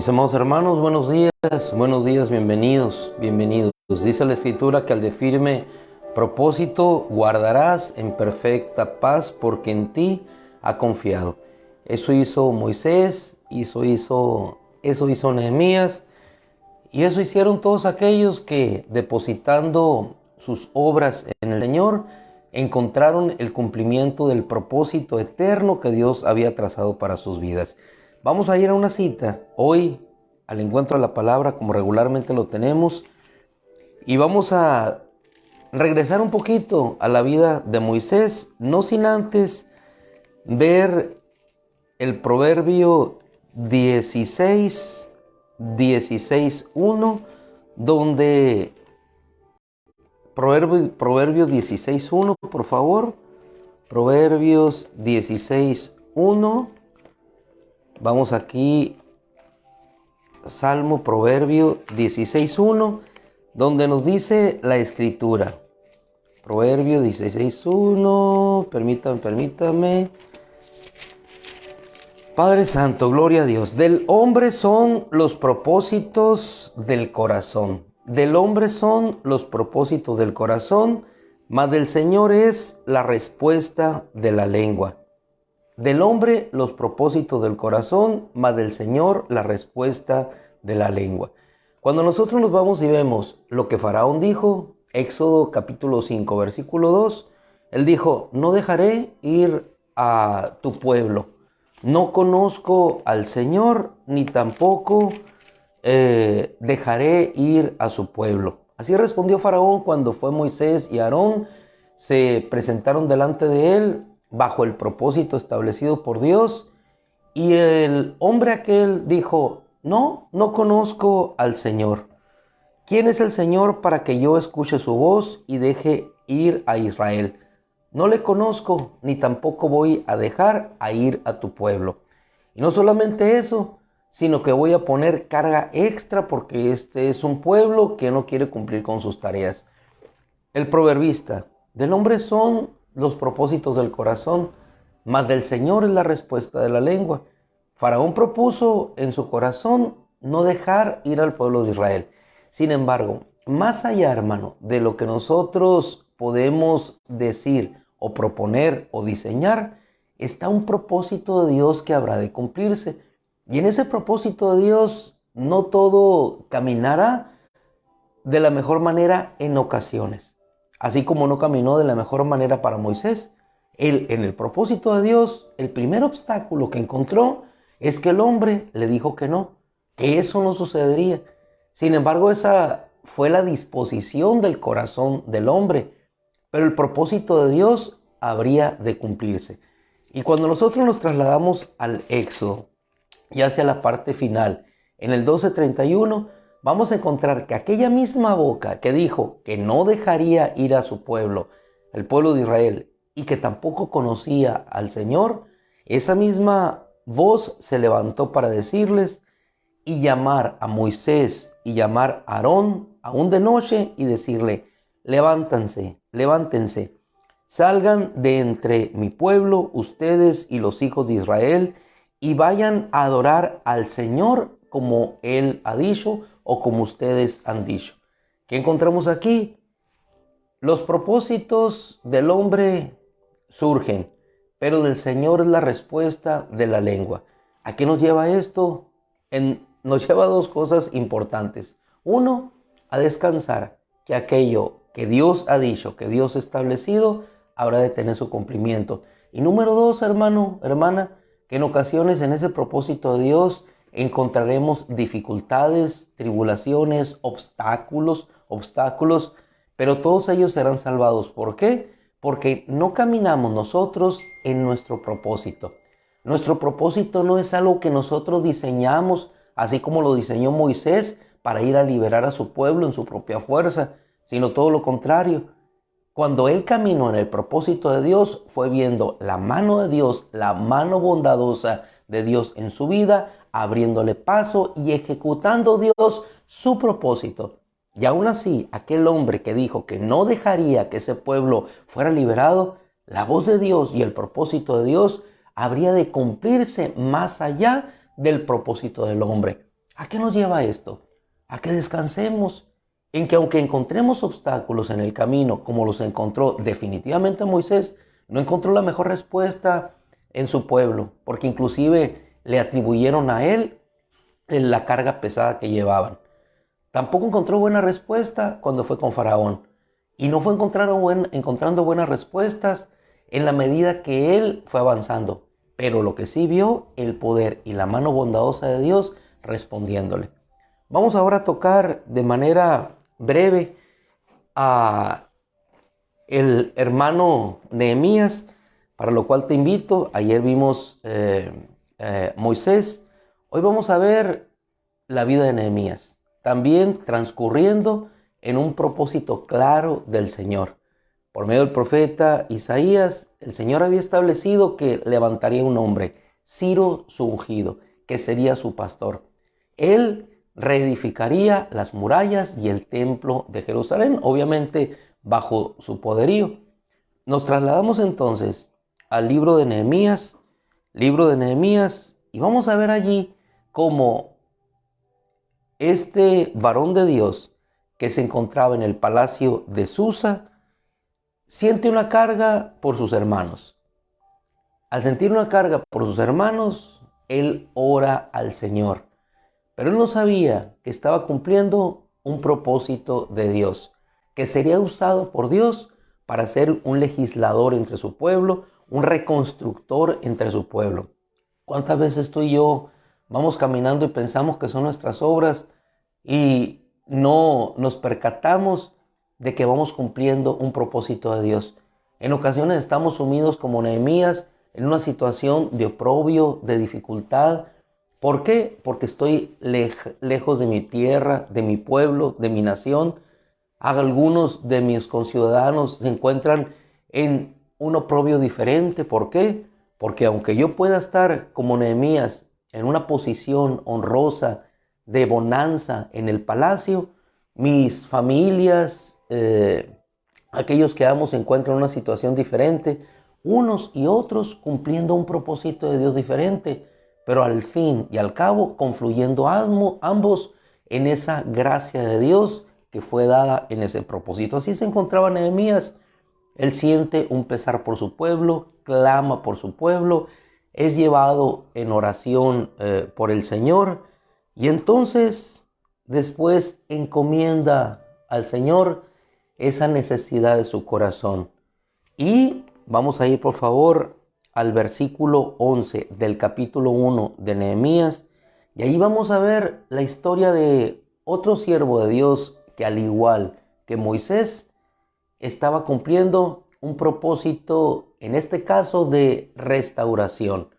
Mis amados hermanos, buenos días, bienvenidos, bienvenidos. Dice la Escritura que al de firme propósito guardarás en perfecta paz porque en ti ha confiado. Eso hizo Moisés, eso hizo Nehemías y eso hicieron todos aquellos que depositando sus obras en el Señor encontraron el cumplimiento del propósito eterno que Dios había trazado para sus vidas. Vamos a ir a una cita hoy al encuentro de la palabra como regularmente lo tenemos y vamos a regresar un poquito a la vida de Moisés, no sin antes ver el proverbio 16:1, donde Proverbios 16:1, por favor. Proverbios 16:1. Vamos aquí, Proverbio 16:1, donde nos dice la Escritura. Proverbio 16:1, permítame. Padre Santo, gloria a Dios. Del hombre son los propósitos del corazón. Del hombre son los propósitos del corazón, mas del Señor es la respuesta de la lengua. Del hombre los propósitos del corazón, mas del Señor la respuesta de la lengua. Cuando nosotros nos vamos y vemos lo que Faraón dijo, Éxodo capítulo 5, versículo 2, él dijo: no dejaré ir a tu pueblo. No conozco al Señor, ni tampoco dejaré ir a su pueblo. Así respondió Faraón cuando fue Moisés y Aarón, se presentaron delante de él bajo el propósito establecido por Dios, y el hombre aquel dijo: no conozco al Señor. ¿Quién es el Señor para que yo escuche su voz y deje ir a Israel? No le conozco, ni tampoco voy a dejar a ir a tu pueblo. Y no solamente eso, sino que voy a poner carga extra porque este es un pueblo que no quiere cumplir con sus tareas. El proverbista: del hombre son los propósitos del corazón, mas del Señor es la respuesta de la lengua. Faraón propuso en su corazón no dejar ir al pueblo de Israel. Sin embargo, más allá, hermano, de lo que nosotros podemos decir o proponer o diseñar, está un propósito de Dios que habrá de cumplirse. Y en ese propósito de Dios no todo caminará de la mejor manera en ocasiones. Así como no caminó de la mejor manera para Moisés. Él, en el propósito de Dios, el primer obstáculo que encontró es que el hombre le dijo que no, que eso no sucedería. Sin embargo, esa fue la disposición del corazón del hombre, pero el propósito de Dios habría de cumplirse. Y cuando nosotros nos trasladamos al Éxodo, y hacia la parte final, en el 12:31, vamos a encontrar que aquella misma boca que dijo que no dejaría ir a su pueblo, el pueblo de Israel, y que tampoco conocía al Señor, esa misma voz se levantó para decirles y llamar a Moisés y llamar a Aarón aún de noche y decirle: levántense, salgan de entre mi pueblo, ustedes y los hijos de Israel, y vayan a adorar al Señor como Él ha dicho o como ustedes han dicho. ¿Qué encontramos aquí? Los propósitos del hombre surgen, pero del Señor es la respuesta de la lengua. ¿A qué nos lleva esto? Nos lleva a dos cosas importantes. Uno, a descansar, que aquello que Dios ha dicho, que Dios ha establecido, habrá de tener su cumplimiento. Y número dos, hermano, hermana, que en ocasiones en ese propósito de Dios encontraremos dificultades, tribulaciones, obstáculos, pero todos ellos serán salvados. ¿Por qué? Porque no caminamos nosotros en nuestro propósito. Nuestro propósito no es algo que nosotros diseñamos, así como lo diseñó Moisés para ir a liberar a su pueblo en su propia fuerza, sino todo lo contrario. Cuando él caminó en el propósito de Dios, fue viendo la mano de Dios, la mano bondadosa de Dios en su vida, abriéndole paso y ejecutando Dios su propósito. Y aún así, aquel hombre que dijo que no dejaría que ese pueblo fuera liberado, la voz de Dios y el propósito de Dios habría de cumplirse más allá del propósito del hombre. ¿A qué nos lleva esto? A que descansemos en que aunque encontremos obstáculos en el camino, como los encontró definitivamente Moisés, no encontró la mejor respuesta en su pueblo, porque inclusive le atribuyeron a él la carga pesada que llevaban. Tampoco encontró buena respuesta cuando fue con Faraón. Y no fue encontrando buenas respuestas en la medida que él fue avanzando. Pero lo que sí vio, el poder y la mano bondadosa de Dios respondiéndole. Vamos ahora a tocar de manera breve a el hermano Nehemías, para lo cual te invito. Ayer vimos Moisés. Hoy vamos a ver la vida de Nehemías, también transcurriendo en un propósito claro del Señor. Por medio del profeta Isaías, el Señor había establecido que levantaría un hombre, Ciro su ungido, que sería su pastor. Él reedificaría las murallas y el templo de Jerusalén, obviamente bajo su poderío. Nos trasladamos entonces al libro de Nehemías, y vamos a ver allí cómo este varón de Dios que se encontraba en el palacio de Susa siente una carga por sus hermanos. Al sentir una carga por sus hermanos, él ora al Señor. Pero él no sabía que estaba cumpliendo un propósito de Dios, que sería usado por Dios para ser un legislador entre su pueblo, un reconstructor entre su pueblo. ¿Cuántas veces tú y yo vamos caminando y pensamos que son nuestras obras y no nos percatamos de que vamos cumpliendo un propósito de Dios? En ocasiones estamos sumidos como Nehemías en una situación de oprobio, de dificultad. ¿Por qué? Porque estoy lejos de mi tierra, de mi pueblo, de mi nación. Algunos de mis conciudadanos se encuentran en un oprobio diferente. ¿Por qué? Porque aunque yo pueda estar como Nehemías en una posición honrosa de bonanza en el palacio, mis familias, aquellos que amo se encuentran en una situación diferente, unos y otros cumpliendo un propósito de Dios diferente, pero al fin y al cabo confluyendo ambos en esa gracia de Dios que fue dada en ese propósito. Así se encontraba Nehemías. Él siente un pesar por su pueblo, clama por su pueblo, es llevado en oración por el Señor, y entonces después encomienda al Señor esa necesidad de su corazón. Y vamos a ir por favor al versículo 11 del capítulo 1 de Nehemías, y ahí vamos a ver la historia de otro siervo de Dios que, al igual que Moisés, estaba cumpliendo un propósito, en este caso de restauración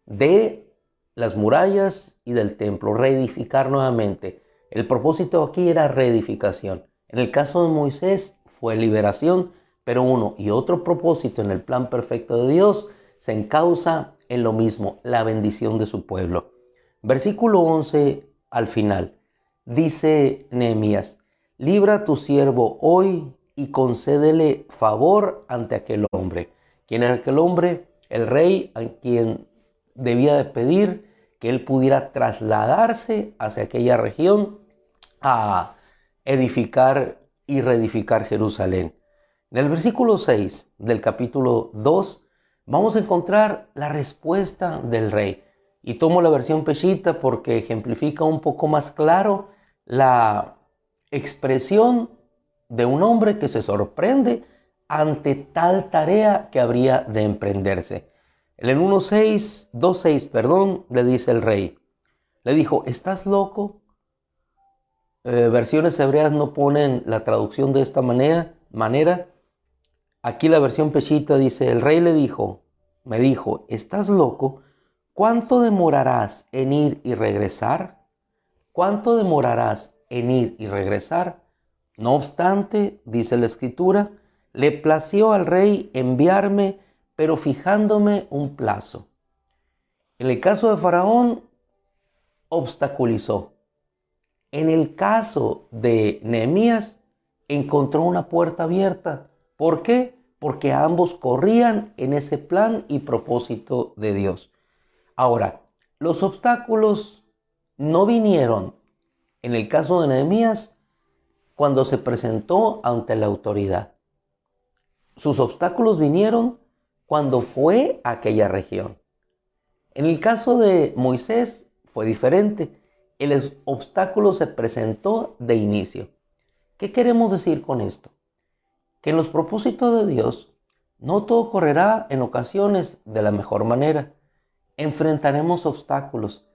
de las murallas y del templo, reedificar nuevamente. El propósito aquí era reedificación. En el caso de Moisés fue liberación, pero uno y otro propósito en el plan perfecto de Dios se encausa en lo mismo, la bendición de su pueblo. Versículo 11 al final, dice Nehemías: libra a tu siervo hoy y concédele favor ante aquel hombre. ¿Quién era aquel hombre? El rey, a quien debía de pedir que él pudiera trasladarse hacia aquella región a edificar y reedificar Jerusalén. En el versículo 6 del capítulo 2 vamos a encontrar la respuesta del rey. Y tomo la versión Peshitta porque ejemplifica un poco más claro la expresión de un hombre que se sorprende ante tal tarea que habría de emprenderse. En el 2:6, le dice el rey, le dijo: ¿estás loco? Versiones hebreas no ponen la traducción de esta manera. Aquí la versión Peshitta dice: el rey me dijo, ¿estás loco? ¿Cuánto demorarás en ir y regresar? ¿Cuánto demorarás en ir y regresar? No obstante, dice la escritura, le plació al rey enviarme, pero fijándome un plazo. En el caso de Faraón, obstaculizó. En el caso de Nehemías, encontró una puerta abierta. ¿Por qué? Porque ambos corrían en ese plan y propósito de Dios. Ahora, los obstáculos no vinieron, en el caso de Nehemías, cuando se presentó ante la autoridad. Sus obstáculos vinieron cuando fue a aquella región. En el caso de Moisés fue diferente. El obstáculo se presentó de inicio. ¿Qué queremos decir con esto? Que en los propósitos de Dios no todo correrá en ocasiones de la mejor manera. Enfrentaremos obstáculos,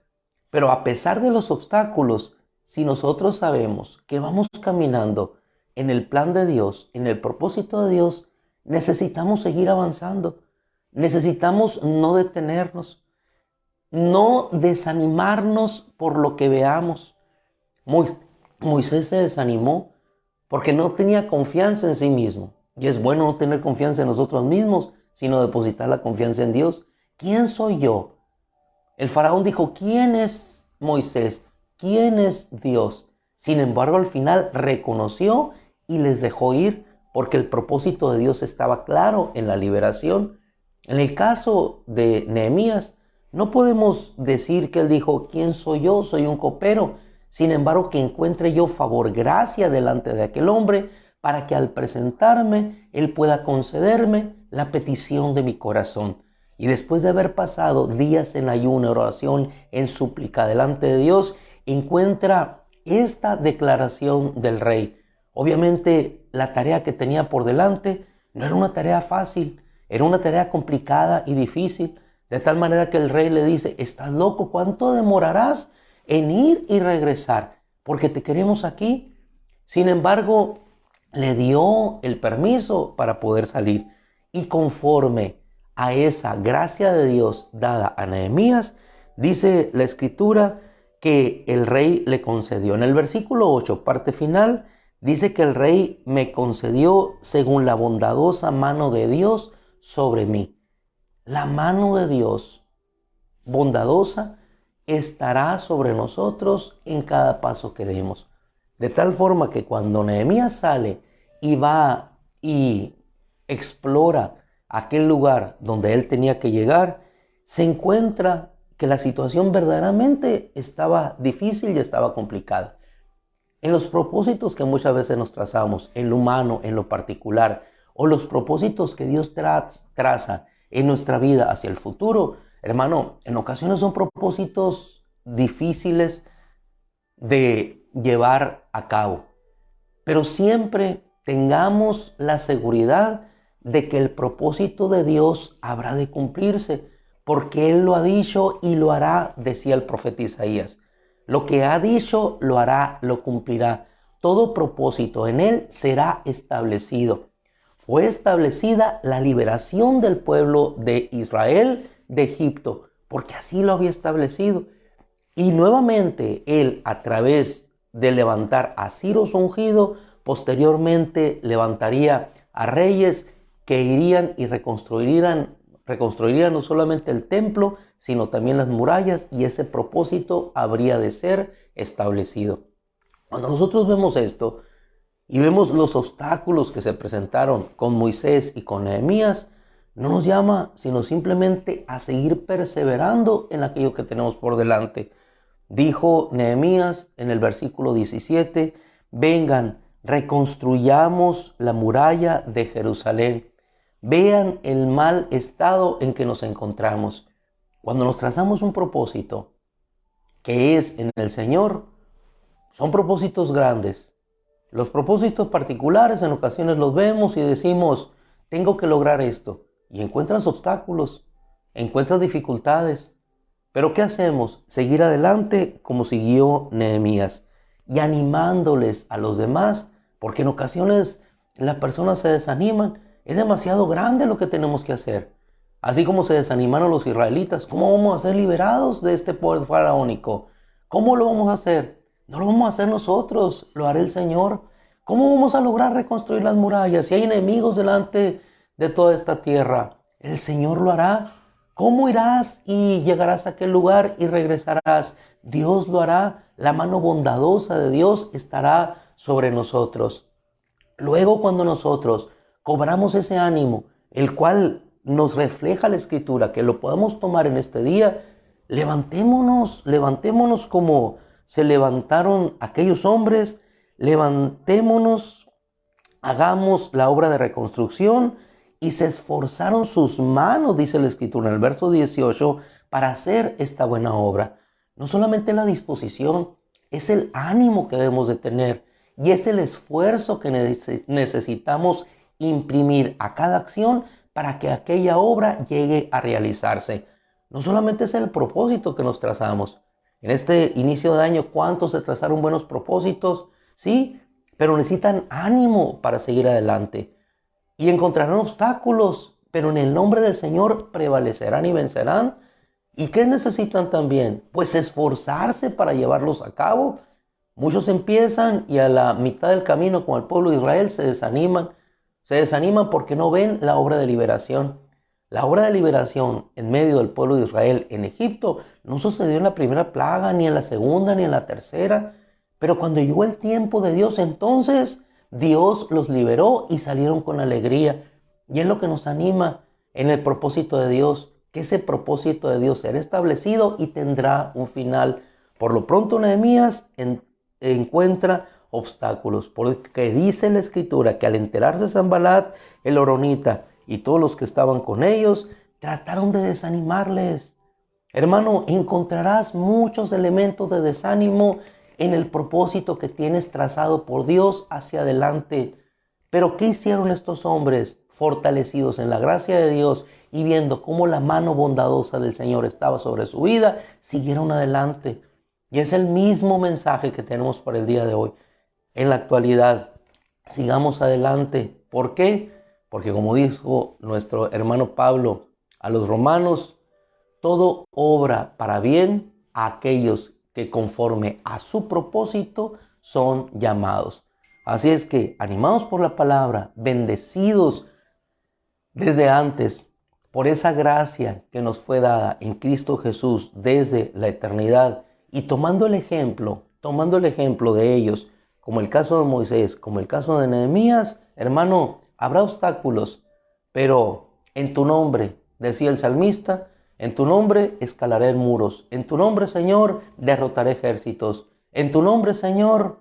pero a pesar de los obstáculos, si nosotros sabemos que vamos caminando en el plan de Dios, en el propósito de Dios, necesitamos seguir avanzando. Necesitamos no detenernos, no desanimarnos por lo que veamos. Moisés se desanimó porque no tenía confianza en sí mismo. Y es bueno no tener confianza en nosotros mismos, sino depositar la confianza en Dios. ¿Quién soy yo? El faraón dijo, ¿quién es Moisés? ¿Quién es Dios? Sin embargo, al final reconoció y les dejó ir porque el propósito de Dios estaba claro en la liberación. En el caso de Nehemías, no podemos decir que él dijo, ¿quién soy yo? Soy un copero. Sin embargo, que encuentre yo favor, gracia delante de aquel hombre, para que al presentarme, él pueda concederme la petición de mi corazón. Y después de haber pasado días en ayuno, oración, en súplica delante de Dios, encuentra esta declaración del rey. Obviamente, la tarea que tenía por delante no era una tarea fácil, era una tarea complicada y difícil, de tal manera que el rey le dice, ¿estás loco? ¿Cuánto demorarás en ir y regresar? Porque te queremos aquí. Sin embargo, le dio el permiso para poder salir. Y conforme a esa gracia de Dios dada a Nehemías, dice la escritura que el rey le concedió. En el versículo 8, parte final, dice que el rey me concedió según la bondadosa mano de Dios sobre mí. La mano de Dios bondadosa estará sobre nosotros en cada paso que demos. De tal forma que cuando Nehemías sale y va y explora aquel lugar donde él tenía que llegar, se encuentra que la situación verdaderamente estaba difícil y estaba complicada. En los propósitos que muchas veces nos trazamos, en lo humano, en lo particular, o los propósitos que Dios traza en nuestra vida hacia el futuro, hermano, en ocasiones son propósitos difíciles de llevar a cabo. Pero siempre tengamos la seguridad de que el propósito de Dios habrá de cumplirse, porque Él lo ha dicho y lo hará, decía el profeta Isaías. Lo que ha dicho, lo hará, lo cumplirá. Todo propósito en Él será establecido. Fue establecida la liberación del pueblo de Israel de Egipto, porque así lo había establecido. Y nuevamente Él, a través de levantar a Ciro su ungido, posteriormente levantaría a reyes que irían y reconstruirían no solamente el templo, sino también las murallas, y ese propósito habría de ser establecido. Cuando nosotros vemos esto y vemos los obstáculos que se presentaron con Moisés y con Nehemías, no nos llama sino simplemente a seguir perseverando en aquello que tenemos por delante. Dijo Nehemías en el versículo 17, vengan, reconstruyamos la muralla de Jerusalén. Vean el mal estado en que nos encontramos. Cuando nos trazamos un propósito que es en el Señor, son propósitos grandes. Los propósitos particulares en ocasiones los vemos y decimos, tengo que lograr esto. Y encuentras obstáculos, encuentras dificultades. Pero ¿qué hacemos? Seguir adelante como siguió Nehemías y animándoles a los demás, porque en ocasiones las personas se desaniman. Es demasiado grande lo que tenemos que hacer. Así como se desanimaron los israelitas, ¿cómo vamos a ser liberados de este poder faraónico? ¿Cómo lo vamos a hacer? No lo vamos a hacer nosotros, lo hará el Señor. ¿Cómo vamos a lograr reconstruir las murallas si hay enemigos delante de toda esta tierra? El Señor lo hará. ¿Cómo irás y llegarás a aquel lugar y regresarás? Dios lo hará. La mano bondadosa de Dios estará sobre nosotros. Luego, cuando nosotros cobramos ese ánimo, el cual nos refleja la Escritura, que lo podamos tomar en este día, Levantémonos, levantémonos como se levantaron aquellos hombres, levantémonos, hagamos la obra de reconstrucción. Y se esforzaron sus manos, dice la Escritura en el verso 18, para hacer esta buena obra. No solamente la disposición, es el ánimo que debemos de tener y es el esfuerzo que necesitamos imprimir a cada acción para que aquella obra llegue a realizarse. No solamente es el propósito que nos trazamos. En este inicio de año, ¿cuántos se trazaron buenos propósitos? Sí, pero necesitan ánimo para seguir adelante. Y encontrarán obstáculos, pero en el nombre del Señor prevalecerán y vencerán. ¿Y qué necesitan también? Pues esforzarse para llevarlos a cabo. Muchos empiezan y a la mitad del camino, como el pueblo de Israel, se desaniman. Se desaniman porque no ven la obra de liberación. La obra de liberación en medio del pueblo de Israel en Egipto no sucedió en la primera plaga, ni en la segunda, ni en la tercera. Pero cuando llegó el tiempo de Dios, entonces Dios los liberó y salieron con alegría. Y es lo que nos anima en el propósito de Dios, que ese propósito de Dios será establecido y tendrá un final. Por lo pronto Nehemías encuentra obstáculos, porque dice la Escritura que al enterarse Sanbalat, el horonita, y todos los que estaban con ellos, trataron de desanimarles. Hermano, encontrarás muchos elementos de desánimo en el propósito que tienes trazado por Dios hacia adelante. Pero ¿qué hicieron estos hombres fortalecidos en la gracia de Dios y viendo cómo la mano bondadosa del Señor estaba sobre su vida? Siguieron adelante. Y es el mismo mensaje que tenemos para el día de hoy. En la actualidad, sigamos adelante. ¿Por qué? Porque como dijo nuestro hermano Pablo a los romanos, todo obra para bien a aquellos que conforme a su propósito son llamados. Así es que, animados por la palabra, bendecidos desde antes por esa gracia que nos fue dada en Cristo Jesús desde la eternidad, y tomando el ejemplo de ellos, como el caso de Moisés, como el caso de Nehemías, hermano, habrá obstáculos, pero en tu nombre, decía el salmista, en tu nombre escalaré muros. En tu nombre, Señor, derrotaré ejércitos. En tu nombre, Señor,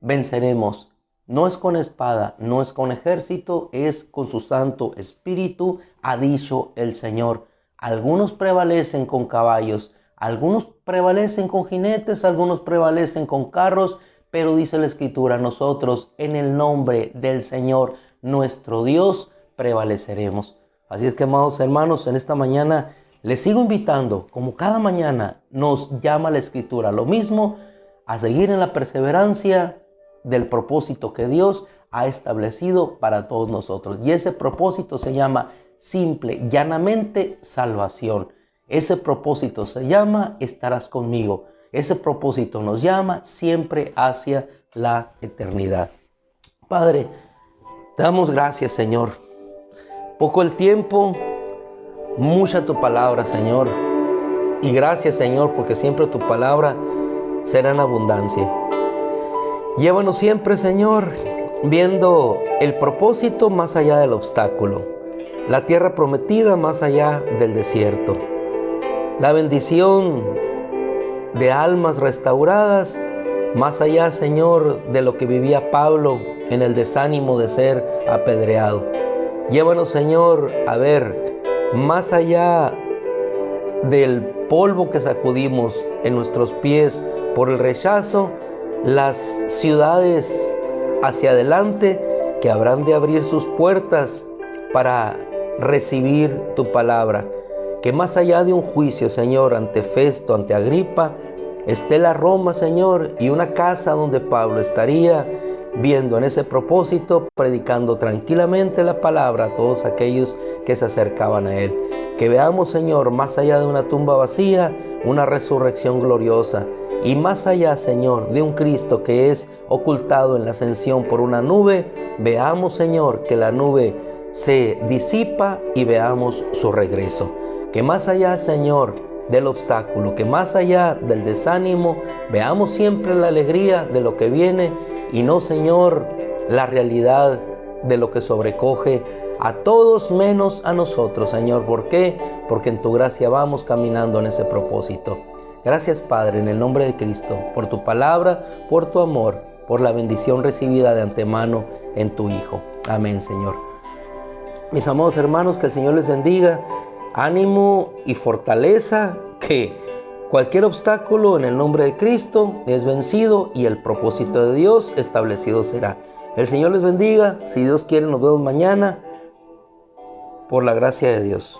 venceremos. No es con espada, no es con ejército, es con su Santo Espíritu, ha dicho el Señor. Algunos prevalecen con caballos, algunos prevalecen con jinetes, algunos prevalecen con carros, pero dice la Escritura, nosotros en el nombre del Señor, nuestro Dios, prevaleceremos. Así es que, amados hermanos, en esta mañana les sigo invitando, como cada mañana nos llama la Escritura, lo mismo, a seguir en la perseverancia del propósito que Dios ha establecido para todos nosotros. Y ese propósito se llama simple, llanamente salvación. Ese propósito se llama estarás conmigo. Ese propósito nos llama siempre hacia la eternidad. Padre, te damos gracias, Señor. Poco el tiempo, mucha tu palabra, Señor. Y gracias, Señor, porque siempre tu palabra será en abundancia. Llévanos siempre, Señor, viendo el propósito más allá del obstáculo, la tierra prometida más allá del desierto, la bendición de almas restauradas más allá, Señor, de lo que vivía Pablo en el desánimo de ser apedreado. Llévanos, Señor, a ver más allá del polvo que sacudimos en nuestros pies por el rechazo, las ciudades hacia adelante que habrán de abrir sus puertas para recibir tu palabra. Que más allá de un juicio, Señor, ante Festo, ante Agripa, esté la Roma, Señor, y una casa donde Pablo estaría viendo en ese propósito, predicando tranquilamente la palabra a todos aquellos que se acercaban a él. Que veamos, Señor, más allá de una tumba vacía, una resurrección gloriosa. Y más allá, Señor, de un Cristo que es ocultado en la ascensión por una nube, veamos, Señor, que la nube se disipa y veamos su regreso. Que más allá, Señor, del obstáculo, que más allá del desánimo, veamos siempre la alegría de lo que viene y no, Señor, la realidad de lo que sobrecoge a todos menos a nosotros, Señor. ¿Por qué? Porque en tu gracia vamos caminando en ese propósito. Gracias, Padre, en el nombre de Cristo, por tu palabra, por tu amor, por la bendición recibida de antemano en tu Hijo. Amén, Señor. Mis amados hermanos, que el Señor les bendiga. Ánimo y fortaleza, que cualquier obstáculo en el nombre de Cristo es vencido y el propósito de Dios establecido será. El Señor les bendiga. Si Dios quiere, nos vemos mañana por la gracia de Dios.